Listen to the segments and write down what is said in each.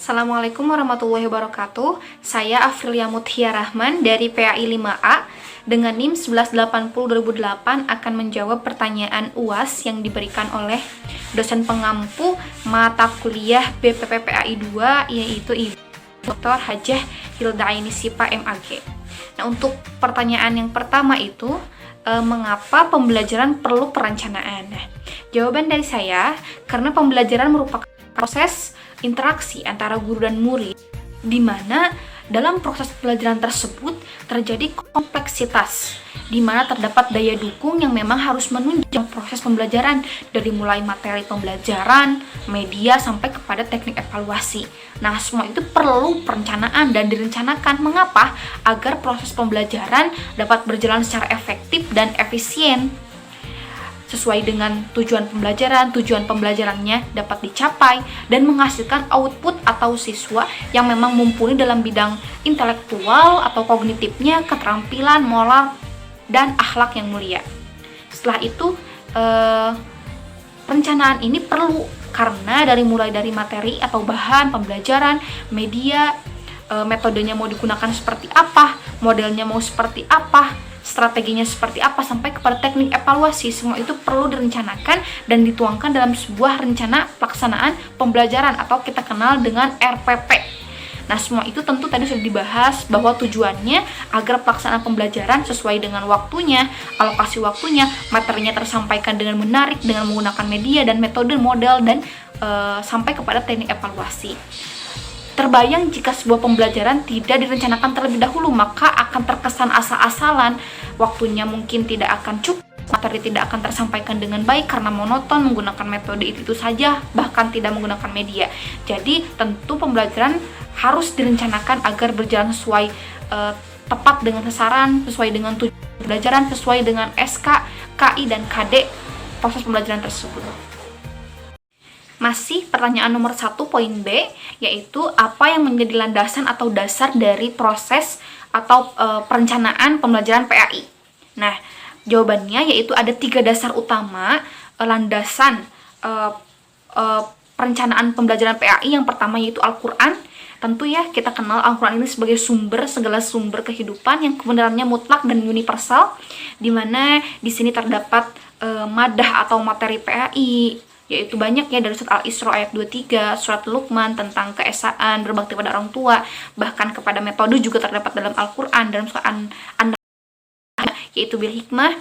Assalamualaikum warahmatullahi wabarakatuh. Saya Afrilia Muthia Rahman dari PAI 5A dengan NIM 1180-2008 akan menjawab pertanyaan UAS yang diberikan oleh dosen pengampu mata kuliah BPP PAI 2 yaitu Ibu Dr. Hajah Hilda Aini Sipa MAG. Nah, untuk pertanyaan yang pertama itu mengapa pembelajaran perlu perencanaan? Nah, jawaban dari saya, karena pembelajaran merupakan proses interaksi antara guru dan murid, di mana dalam proses pembelajaran tersebut terjadi kompleksitas, di mana terdapat daya dukung yang memang harus menunjang proses pembelajaran dari mulai materi pembelajaran, media, sampai kepada teknik evaluasi. Nah, semua itu perlu perencanaan dan direncanakan. Mengapa? Agar proses pembelajaran dapat berjalan secara efektif dan efisien sesuai dengan tujuan pembelajarannya dapat dicapai dan menghasilkan output atau siswa yang memang mumpuni dalam bidang intelektual atau kognitifnya, keterampilan, moral, dan akhlak yang mulia. Setelah itu, perencanaan ini perlu karena mulai dari materi atau bahan pembelajaran, media, metodenya mau digunakan seperti apa, modelnya mau seperti apa, strateginya seperti apa, sampai kepada teknik evaluasi. Semua itu perlu direncanakan dan dituangkan dalam sebuah rencana pelaksanaan pembelajaran atau kita kenal dengan RPP. Nah, semua itu tentu tadi sudah dibahas bahwa tujuannya agar pelaksanaan pembelajaran sesuai dengan waktunya, alokasi waktunya, materinya tersampaikan dengan menarik dengan menggunakan media dan metode, model, dan sampai kepada teknik evaluasi. Terbayang jika sebuah pembelajaran tidak direncanakan terlebih dahulu, maka akan terkesan asal-asalan, waktunya mungkin tidak akan cukup, materi tidak akan tersampaikan dengan baik karena monoton menggunakan metode itu saja, bahkan tidak menggunakan media. Jadi tentu pembelajaran harus direncanakan agar berjalan sesuai tepat dengan sasaran, sesuai dengan tujuan pembelajaran, sesuai dengan SK, KI, dan KD proses pembelajaran tersebut. Masih pertanyaan nomor 1 poin B, yaitu apa yang menjadi landasan atau dasar dari proses atau perencanaan pembelajaran PAI. Nah, jawabannya yaitu ada 3 dasar utama landasan perencanaan pembelajaran PAI. Yang pertama yaitu Al-Quran. Tentu ya, kita kenal Al-Quran ini sebagai segala sumber kehidupan yang kebenarannya mutlak dan universal, di mana di sini terdapat madah atau materi PAI, yaitu banyak ya, dari surat Al-Isra ayat 23, surat Luqman tentang keesaan, berbakti pada orang tua, bahkan kepada metode juga terdapat dalam Al-Quran, dalam surat An-Nahl yaitu bil hikmah,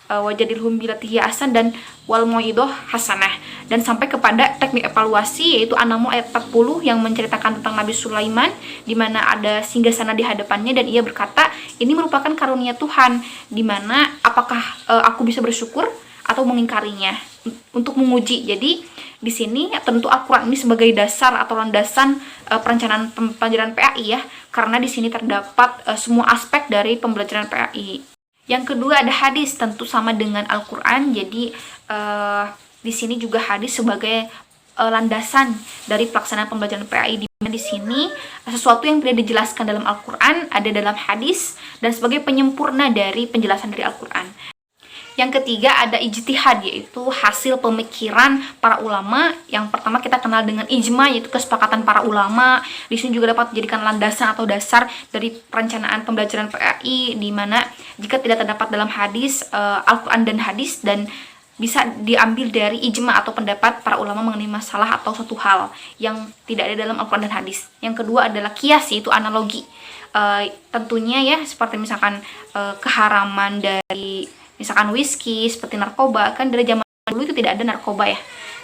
wajadilhum billati hiya ahsan, dan wal mauidhah hasanah, dan sampai kepada teknik evaluasi yaitu An-Naml ayat 40 yang menceritakan tentang Nabi Sulaiman, di mana ada singgasana di hadapannya dan ia berkata, ini merupakan karunia Tuhan, di mana apakah aku bisa bersyukur atau mengingkarinya, untuk menguji. Jadi di sini tentu Al-Quran ini sebagai dasar atau landasan perencanaan pembelajaran PAI ya, karena di sini terdapat semua aspek dari pembelajaran PAI. Yang kedua ada hadis, tentu sama dengan Al-Quran. Jadi di sini juga hadis sebagai landasan dari pelaksanaan pembelajaran PAI, di mana di sini sesuatu yang tidak dijelaskan dalam Al-Quran ada dalam hadis dan sebagai penyempurna dari penjelasan dari Al-Quran. Yang ketiga ada ijtihad, yaitu hasil pemikiran para ulama. Yang pertama kita kenal dengan ijma, yaitu kesepakatan para ulama. Di sini juga dapat dijadikan landasan atau dasar dari perencanaan pembelajaran PAI, di mana jika tidak terdapat dalam hadis, Al-Quran dan hadis, dan bisa diambil dari ijma atau pendapat para ulama mengenai masalah atau suatu hal yang tidak ada dalam Al-Quran dan hadis. Yang kedua adalah kias, yaitu analogi. Tentunya ya, seperti misalkan keharaman dari misalkan whisky, seperti narkoba, kan dari zaman dulu itu tidak ada narkoba ya.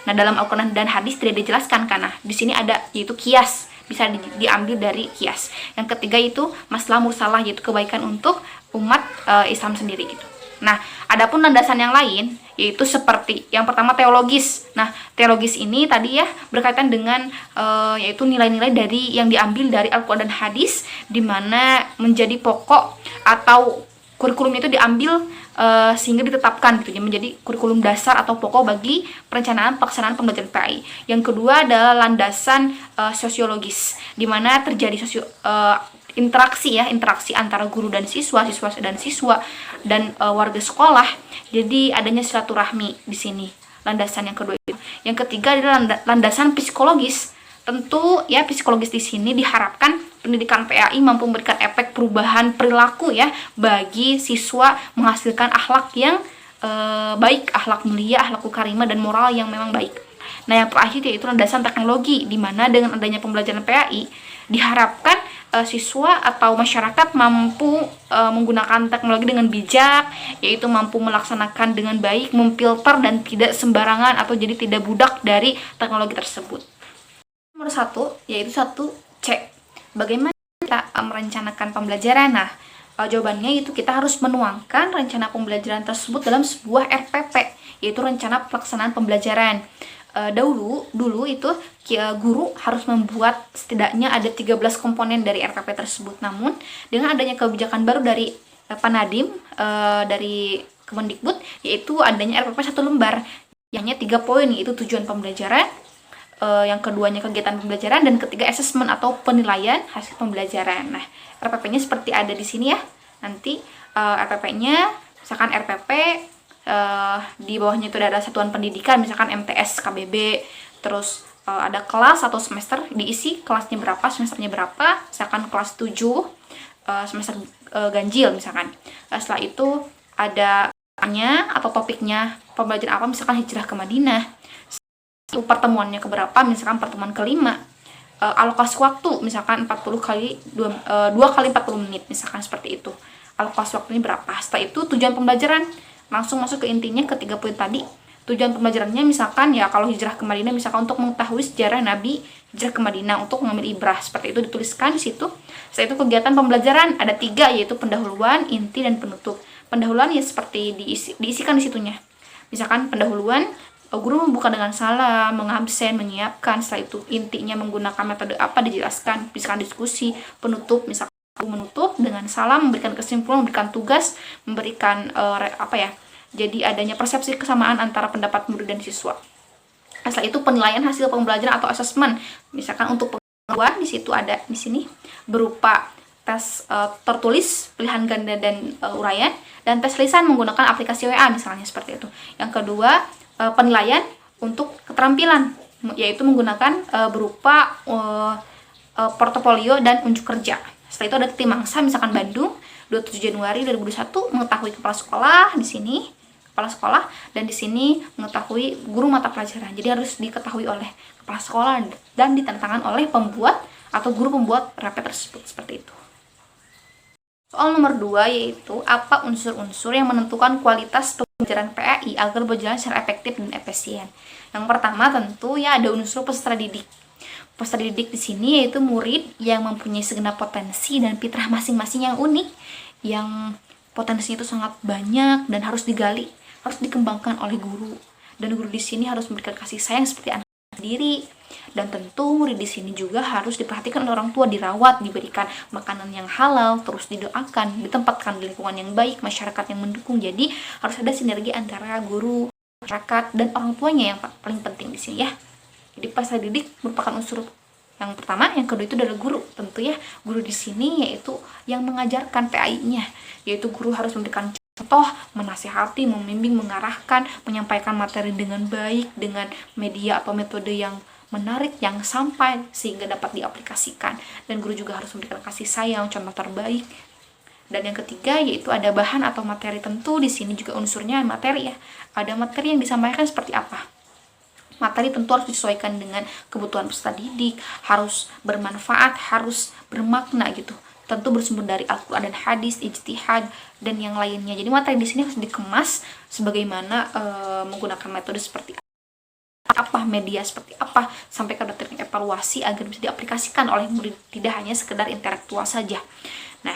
Nah, dalam Al-Quran dan hadis tidak dijelaskan, karena di sini ada yaitu kias, bisa diambil dari kias. Yang ketiga itu masalah mursalah, yaitu kebaikan untuk umat Islam sendiri gitu. Nah, adapun landasan yang lain yaitu seperti yang pertama teologis. Nah, teologis ini tadi ya berkaitan dengan yaitu nilai-nilai dari yang diambil dari Al-Quran dan hadis, di mana menjadi pokok atau kurikulum itu diambil sehingga ditetapkan gitu ya, menjadi kurikulum dasar atau pokok bagi perencanaan pelaksanaan pembelajaran PAI. Yang kedua adalah landasan sosiologis, di mana terjadi interaksi antara guru dan siswa dan warga sekolah. Jadi adanya silaturahmi di sini. Landasan yang kedua itu. Yang ketiga adalah landasan psikologis. Tentu ya psikologis di sini diharapkan pendidikan PAI mampu memberikan efek perubahan perilaku ya bagi siswa, menghasilkan akhlak yang baik, akhlak mulia, akhlak karimah dan moral yang memang baik. Nah, yang terakhir yaitu landasan teknologi, di mana dengan adanya pembelajaran PAI diharapkan siswa atau masyarakat mampu menggunakan teknologi dengan bijak, yaitu mampu melaksanakan dengan baik, memfilter dan tidak sembarangan atau jadi tidak budak dari teknologi tersebut. Nomor 1 yaitu 1C. Bagaimana kita merencanakan pembelajaran? Nah, jawabannya itu kita harus menuangkan rencana pembelajaran tersebut dalam sebuah RPP, yaitu rencana pelaksanaan pembelajaran. Dulu itu guru harus membuat setidaknya ada 13 komponen dari RPP tersebut. Namun dengan adanya kebijakan baru dari Panadim dari Kemendikbud, yaitu adanya RPP 1 lembar yang hanya 3 poin, yaitu tujuan pembelajaran, yang keduanya kegiatan pembelajaran, dan ketiga asesmen atau penilaian hasil pembelajaran. Nah, RPP-nya seperti ada di sini ya. Nanti RPP-nya misalkan RPP di bawahnya itu ada satuan pendidikan, misalkan MTS, KBB, terus ada kelas atau semester, diisi kelasnya berapa, semesternya berapa, misalkan kelas 7 semester ganjil misalkan. Setelah itu ada atau topiknya pembelajaran apa, misalkan hijrah ke Madinah. Pertemuannya keberapa, misalkan pertemuan kelima. Alokasi waktu misalkan 40 kali 2 kali 40 menit misalkan seperti itu. Alokasi waktunya berapa. Setelah itu tujuan pembelajaran, langsung masuk ke intinya, ke 3 poin tadi. Tujuan pembelajarannya misalkan ya kalau hijrah ke Madinah misalkan untuk mengetahui sejarah Nabi hijrah ke Madinah, untuk mengambil ibrah, seperti itu dituliskan di situ. Setelah itu kegiatan pembelajaran ada 3, yaitu pendahuluan, inti, dan penutup. Pendahuluan ya seperti diisikan di situnya. Misalkan pendahuluan, guru membuka dengan salam, mengabsen, menyiapkan. Setelah itu intinya menggunakan metode apa dijelaskan, misalkan diskusi. Penutup misalkan menutup dengan salam, memberikan kesimpulan, memberikan tugas, memberikan jadi adanya persepsi kesamaan antara pendapat murid dan siswa. Setelah itu penilaian hasil pembelajaran atau asesmen. Misalkan untuk pengetahuan di situ ada di sini berupa tes tertulis, pilihan ganda dan uraian, dan tes lisan menggunakan aplikasi WA misalnya seperti itu. Yang kedua, penilaian untuk keterampilan, yaitu menggunakan berupa portofolio dan unjuk kerja. Setelah itu ada titik mangsa, misalkan Bandung 27 Januari 2021, mengetahui kepala sekolah di sini, kepala sekolah, dan di sini mengetahui guru mata pelajaran. Jadi harus diketahui oleh kepala sekolah dan ditandatangan oleh pembuat atau guru pembuat RPP tersebut, seperti itu. Soal nomor 2 yaitu apa unsur-unsur yang menentukan kualitas pembelajaran PAI agar berjalan secara efektif dan efisien. Yang pertama tentu ya ada unsur peserta didik. Peserta didik di sini yaitu murid yang mempunyai segenap potensi dan fitrah masing-masing yang unik, yang potensinya itu sangat banyak dan harus digali, harus dikembangkan oleh guru. Dan guru di sini harus memberikan kasih sayang seperti anak sendiri. Dan tentu murid di sini juga harus diperhatikan oleh orang tua, dirawat, diberikan makanan yang halal, terus didoakan, ditempatkan di lingkungan yang baik, masyarakat yang mendukung. Jadi harus ada sinergi antara guru, masyarakat, dan orang tuanya yang paling penting di sini ya. Jadi peserta didik merupakan unsur yang pertama. Yang kedua itu adalah guru. Tentu ya guru di sini yaitu yang mengajarkan PAI-nya, yaitu guru harus memberikan contoh, menasihati, membimbing, mengarahkan, menyampaikan materi dengan baik, dengan media atau metode yang menarik, yang sampai sehingga dapat diaplikasikan. Dan guru juga harus memberikan kasih sayang, contoh terbaik. Dan yang ketiga yaitu ada bahan atau materi. Tentu di sini juga unsurnya materi ya. Ada materi yang disampaikan seperti apa. Materi tentu harus disesuaikan dengan kebutuhan peserta didik, harus bermanfaat, harus bermakna gitu. Tentu bersumber dari Al-Quran dan hadis, ijtihad, dan yang lainnya. Jadi materi di sini harus dikemas sebagaimana menggunakan metode seperti apa, media seperti apa, sampai ke detik evaluasi agar bisa diaplikasikan oleh murid, tidak hanya sekedar intelektual saja. Nah,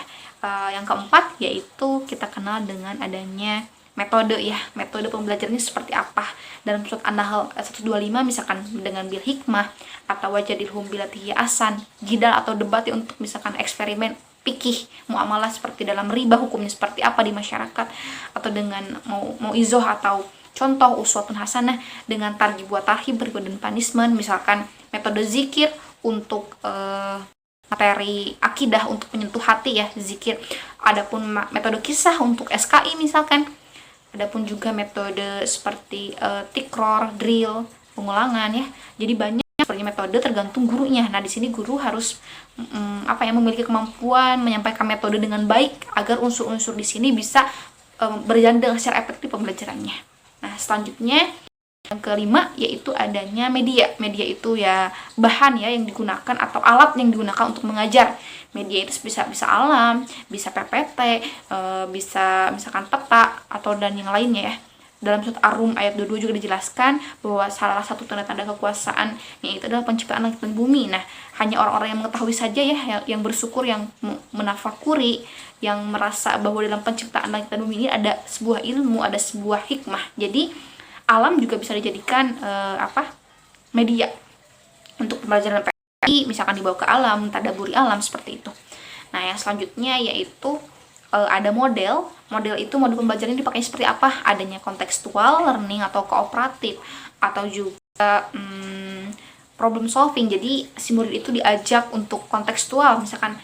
yang keempat yaitu kita kenal dengan adanya metode ya. Metode pembelajarannya seperti apa. Dalam surat An-Nahl 125 misalkan dengan bil hikmah, atau wajadilhum bilati asan, jidal atau debat ya, untuk misalkan eksperimen fikih muamalah seperti dalam riba, hukumnya seperti apa di masyarakat, atau dengan mau izoh atau contoh uswatun hasanah dengan targhib wa tarhib, reward dan punishment. Misalkan metode zikir untuk materi akidah untuk menyentuh hati ya, zikir. Adapun metode kisah untuk SKI misalkan. Adapun juga metode seperti tikror, drill, pengulangan ya. Jadi banyak sebenarnya metode tergantung gurunya. Nah, di sini guru harus memiliki kemampuan menyampaikan metode dengan baik agar unsur-unsur di sini bisa berjalan dengan secara efektif pembelajarannya. Nah, selanjutnya yang kelima yaitu adanya media. Media itu ya bahan ya yang digunakan atau alat yang digunakan untuk mengajar. Media itu bisa alam, bisa PPT, bisa misalkan peta atau dan yang lainnya ya. Dalam surat Ar-Rum ayat 22 juga dijelaskan bahwa salah satu tanda-tanda kekuasaan yaitu adalah penciptaan langit dan bumi. Nah, hanya orang-orang yang mengetahui saja ya, yang bersyukur, yang menafakuri, yang merasa bahwa dalam penciptaan langit dan bumi ini ada sebuah ilmu, ada sebuah hikmah. Jadi, alam juga bisa dijadikan media untuk pembelajaran PAI, misalkan dibawa ke alam, tadaburi alam seperti itu. Nah, yang selanjutnya yaitu ada model itu model pembelajaran dipakai seperti apa? Adanya kontekstual learning atau kooperatif atau juga problem solving. Jadi si murid itu diajak untuk kontekstual, misalkan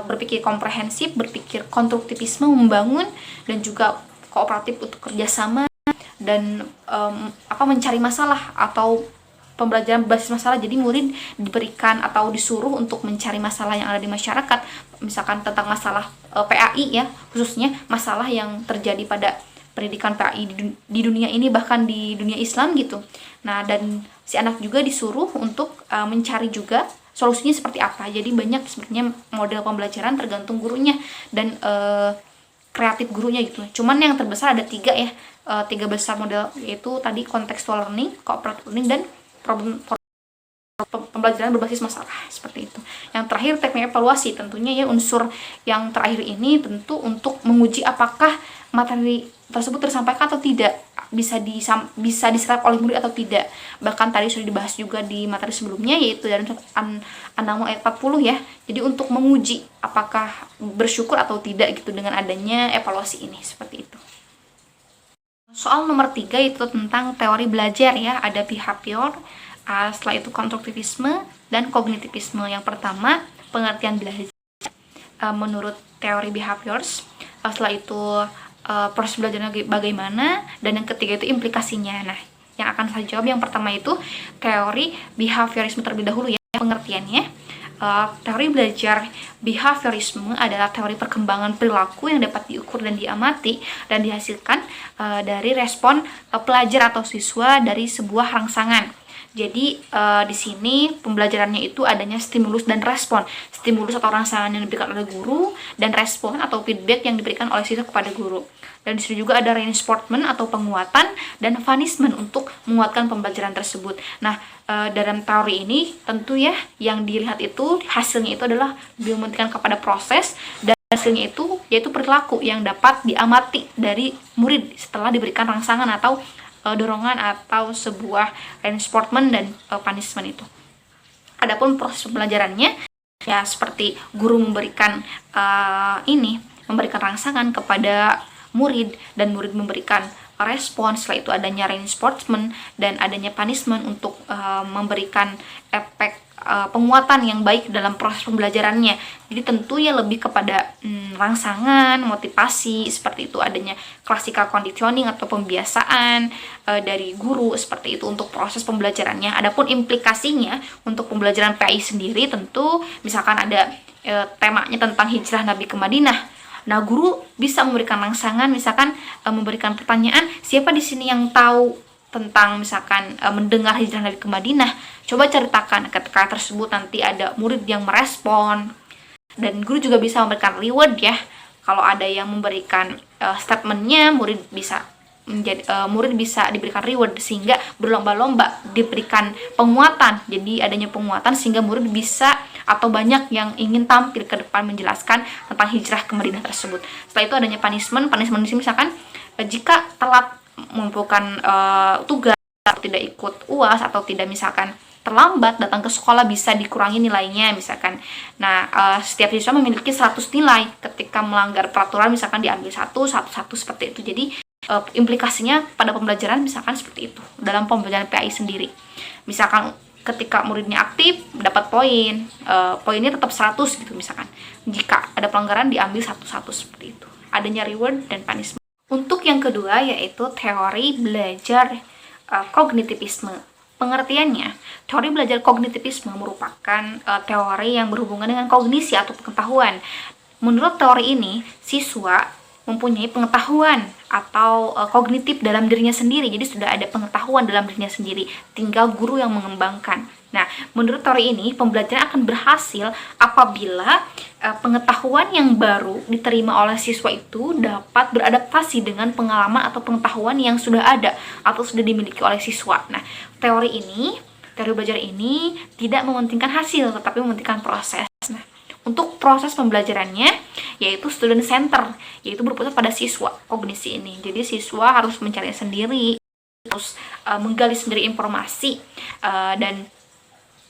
berpikir komprehensif, berpikir konstruktivisme, membangun, dan juga kooperatif untuk kerjasama dan mencari masalah atau pembelajaran berbasis masalah. Jadi murid diberikan atau disuruh untuk mencari masalah yang ada di masyarakat, misalkan tentang masalah PAI ya, khususnya masalah yang terjadi pada pendidikan PAI di dunia ini, bahkan di dunia Islam gitu. Nah, dan si anak juga disuruh untuk mencari juga solusinya seperti apa. Jadi banyak sebenarnya model pembelajaran tergantung gurunya dan kreatif gurunya gitu. Cuman yang terbesar ada 3 ya, 3 besar model, yaitu tadi contextual learning, cooperative learning, dan pembelajaran berbasis masalah seperti itu. Yang terakhir teknik evaluasi, tentunya ya unsur yang terakhir ini tentu untuk menguji apakah materi tersebut tersampaikan atau tidak, bisa diserap oleh murid atau tidak. Bahkan tadi sudah dibahas juga di materi sebelumnya, yaitu dalam An-Naml ayat 40 ya. Jadi untuk menguji apakah bersyukur atau tidak gitu dengan adanya evaluasi ini, seperti itu. Soal nomor 3 itu tentang teori belajar ya, ada behavior, setelah itu konstruktivisme dan kognitivisme. Yang pertama, pengertian belajar menurut teori behaviors, setelah itu proses belajarnya bagaimana, dan yang ketiga itu implikasinya. Nah, yang akan saya jawab yang pertama itu teori behaviorisme terlebih dahulu ya, pengertiannya. Teori belajar behaviorisme adalah teori perkembangan perilaku yang dapat diukur dan diamati dan dihasilkan dari respon pelajar atau siswa dari sebuah rangsangan. Jadi di sini pembelajarannya itu adanya stimulus dan respon. Stimulus atau rangsangan yang diberikan oleh guru, dan respon atau feedback yang diberikan oleh siswa kepada guru. Dan di sini juga ada reinforcement atau penguatan dan punishment untuk menguatkan pembelajaran tersebut. Nah, dalam teori ini tentu ya yang dilihat itu hasilnya itu adalah dibuktikan kepada proses, dan hasilnya itu yaitu perilaku yang dapat diamati dari murid setelah diberikan rangsangan atau dorongan atau sebuah reinforcement dan punishment itu. Adapun proses pembelajarannya ya seperti guru memberikan memberikan rangsangan kepada murid, dan murid memberikan respon. Setelah itu adanya reinforcement dan adanya punishment untuk memberikan efek penguatan yang baik dalam proses pembelajarannya. Jadi tentu ya lebih kepada rangsangan, motivasi, seperti itu, adanya classical conditioning atau pembiasaan dari guru seperti itu untuk proses pembelajarannya. Adapun implikasinya untuk pembelajaran PAI sendiri, tentu misalkan ada temanya tentang hijrah Nabi ke Madinah. Nah, guru bisa memberikan rangsangan, misalkan memberikan pertanyaan, siapa di sini yang tahu tentang misalkan mendengar hijrah Nabi ke Madinah? Coba ceritakan. Ketika tersebut nanti ada murid yang merespon, dan guru juga bisa memberikan reward ya. Kalau ada yang memberikan statementnya, murid bisa diberikan reward, sehingga berlomba-lomba diberikan penguatan. Jadi adanya penguatan sehingga murid bisa atau banyak yang ingin tampil ke depan menjelaskan tentang hijrah ke Madinah tersebut. Setelah itu adanya punishment di sini misalkan jika telat mengumpulkan tugas atau tidak ikut UAS atau tidak misalkan terlambat datang ke sekolah, bisa dikurangi nilainya misalkan. Nah, setiap siswa memiliki 100 nilai. Ketika melanggar peraturan misalkan diambil satu seperti itu. Jadi implikasinya pada pembelajaran misalkan seperti itu dalam pembelajaran PAI sendiri. Misalkan ketika muridnya aktif dapat poin, poinnya tetap 100 gitu misalkan. Jika ada pelanggaran diambil satu-satu seperti itu. Adanya reward dan punishment. Untuk yang kedua yaitu teori belajar kognitivisme. Pengertiannya, teori belajar kognitivisme merupakan teori yang berhubungan dengan kognisi atau pengetahuan. Menurut teori ini, siswa mempunyai pengetahuan atau kognitif dalam dirinya sendiri. Jadi sudah ada pengetahuan dalam dirinya sendiri, tinggal guru yang mengembangkan. Nah, menurut teori ini, pembelajaran akan berhasil apabila pengetahuan yang baru diterima oleh siswa itu dapat beradaptasi dengan pengalaman atau pengetahuan yang sudah ada atau sudah dimiliki oleh siswa. Nah, teori belajar ini tidak mementingkan hasil, tetapi mementingkan proses. Nah, untuk proses pembelajarannya, yaitu student center, yaitu berpusat pada siswa, kognisi ini. Jadi siswa harus mencari sendiri, harus menggali sendiri informasi, dan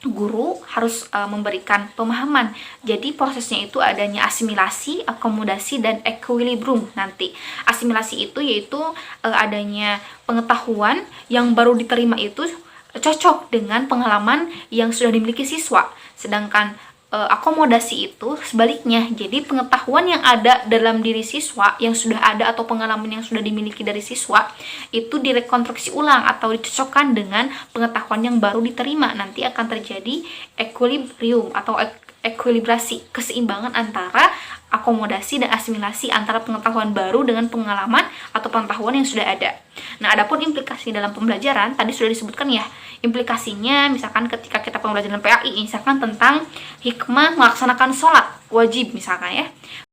guru harus memberikan pemahaman. Jadi prosesnya itu adanya asimilasi, akomodasi, dan equilibrium nanti. Asimilasi itu yaitu adanya pengetahuan yang baru diterima itu cocok dengan pengalaman yang sudah dimiliki siswa. Sedangkan akomodasi itu sebaliknya. Jadi pengetahuan yang ada dalam diri siswa yang sudah ada atau pengalaman yang sudah dimiliki dari siswa itu direkonstruksi ulang atau dicocokkan dengan pengetahuan yang baru diterima. Nanti akan terjadi equilibrium atau ekuilibrasi, keseimbangan antara akomodasi dan asimilasi antara pengetahuan baru dengan pengalaman atau pengetahuan yang sudah ada. Nah, adapun implikasi dalam pembelajaran tadi sudah disebutkan ya. Implikasinya misalkan ketika kita pembelajaran PAI, misalkan tentang hikmah melaksanakan sholat wajib misalkan ya.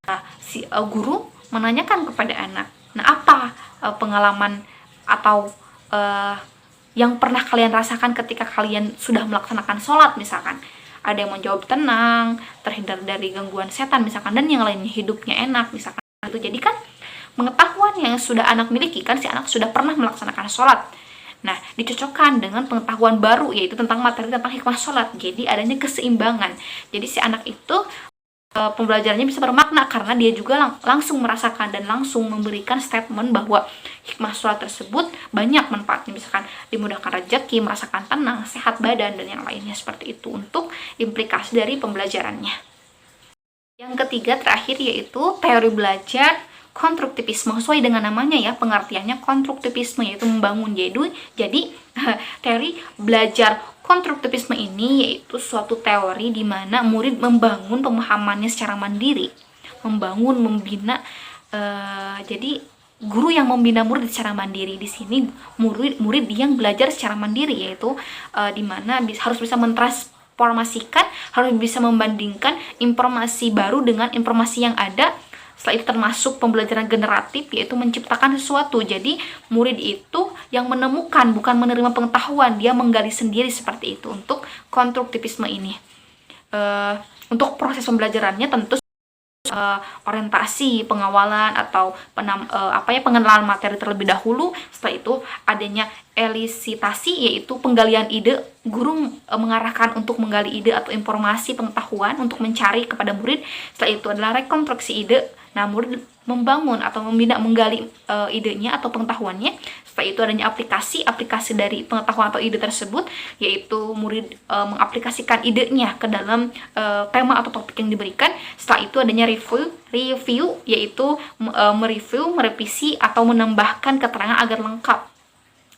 Nah, si guru menanyakan kepada anak, nah apa pengalaman atau yang pernah kalian rasakan ketika kalian sudah melaksanakan sholat misalkan. Ada yang menjawab tenang, terhindar dari gangguan setan misalkan, dan yang lainnya hidupnya enak misalkan. Itu jadi kan pengetahuan yang sudah anak miliki, kan si anak sudah pernah melaksanakan sholat. Nah, dicocokkan dengan pengetahuan baru, yaitu tentang materi tentang hikmah sholat. Jadi adanya keseimbangan. Jadi si anak itu pembelajarannya bisa bermakna karena dia juga langsung merasakan dan langsung memberikan statement bahwa hikmah sholat tersebut banyak manfaatnya, misalkan dimudahkan rezeki, merasakan tenang, sehat badan, dan yang lainnya seperti itu untuk implikasi dari pembelajarannya. Yang ketiga terakhir yaitu teori belajar konstruktivisme. Sesuai dengan namanya ya, pengertiannya konstruktivisme yaitu membangun. Jadi teori belajar konstruktivisme ini yaitu suatu teori di mana murid membangun pemahamannya secara mandiri, membina. Jadi guru yang membina murid secara mandiri. Di sini murid yang belajar secara mandiri, yaitu di mana harus bisa mentransformasikan, harus bisa membandingkan informasi baru dengan informasi yang ada. Setelah itu termasuk pembelajaran generatif, yaitu menciptakan sesuatu. Jadi murid itu yang menemukan, bukan menerima pengetahuan, dia menggali sendiri seperti itu untuk konstruktivisme ini. Untuk proses pembelajarannya tentu orientasi, pengawalan atau pengenalan materi terlebih dahulu. Setelah itu adanya elisitasi, yaitu penggalian ide. Guru mengarahkan untuk menggali ide atau informasi pengetahuan untuk mencari kepada murid. Setelah itu adalah rekonstruksi ide. Nah, murid membangun atau menggali idenya atau pengetahuannya. Setelah itu adanya aplikasi dari pengetahuan atau ide tersebut, yaitu murid mengaplikasikan idenya ke dalam tema atau topik yang diberikan. Setelah itu adanya review, yaitu mereview, merevisi atau menambahkan keterangan agar lengkap.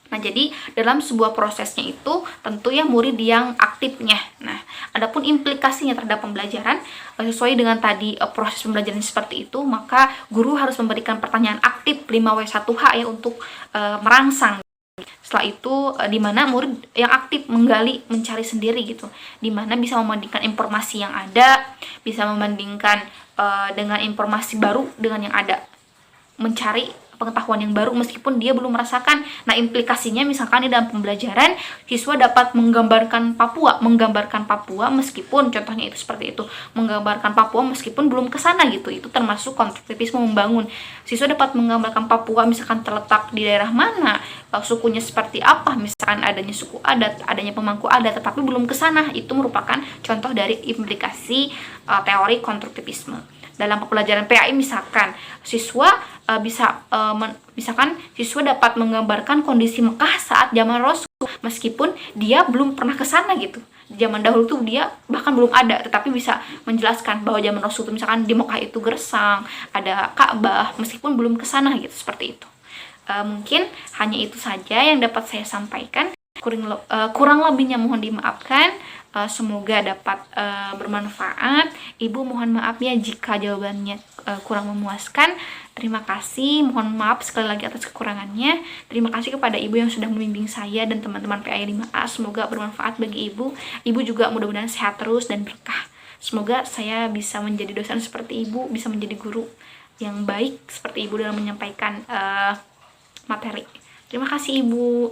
Nah, jadi dalam sebuah prosesnya itu tentu ya murid yang aktifnya. Nah, adapun implikasinya terhadap pembelajaran sesuai dengan tadi proses pembelajaran seperti itu, maka guru harus memberikan pertanyaan aktif 5W1H ya untuk merangsang. Setelah itu di mana murid yang aktif menggali, mencari sendiri gitu. Di mana bisa membandingkan informasi yang ada, bisa membandingkan dengan informasi baru dengan yang ada. Mencari pengetahuan yang baru meskipun dia belum merasakan. Nah, implikasinya misalkan di dalam pembelajaran siswa dapat menggambarkan Papua meskipun contohnya itu seperti itu, menggambarkan Papua meskipun belum ke sana gitu. Itu termasuk konstruktivisme membangun. Siswa dapat menggambarkan Papua misalkan terletak di daerah mana, sukunya seperti apa, misalkan adanya suku adat, adanya pemangku adat, tetapi belum ke sana. Itu merupakan contoh dari implikasi teori konstruktivisme. Dalam pembelajaran PAI misalkan siswa misalkan siswa dapat menggambarkan kondisi Mekah saat zaman Rasul meskipun dia belum pernah ke sana gitu. Zaman dahulu tuh dia bahkan belum ada, tetapi bisa menjelaskan bahwa zaman Rasul tuh misalkan di Mekah itu gersang, ada Ka'bah meskipun belum ke sana gitu, seperti itu. Mungkin hanya itu saja yang dapat saya sampaikan. kurang lebihnya mohon dimaafkan. Semoga dapat bermanfaat. Ibu mohon maaf ya jika jawabannya kurang memuaskan. Terima kasih, mohon maaf sekali lagi atas kekurangannya. Terima kasih kepada ibu yang sudah membimbing saya dan teman-teman PAI 5A. Semoga bermanfaat bagi ibu. Ibu juga mudah-mudahan sehat terus dan berkah. Semoga saya bisa menjadi dosen seperti ibu, bisa menjadi guru yang baik seperti ibu dalam menyampaikan materi. Terima kasih ibu.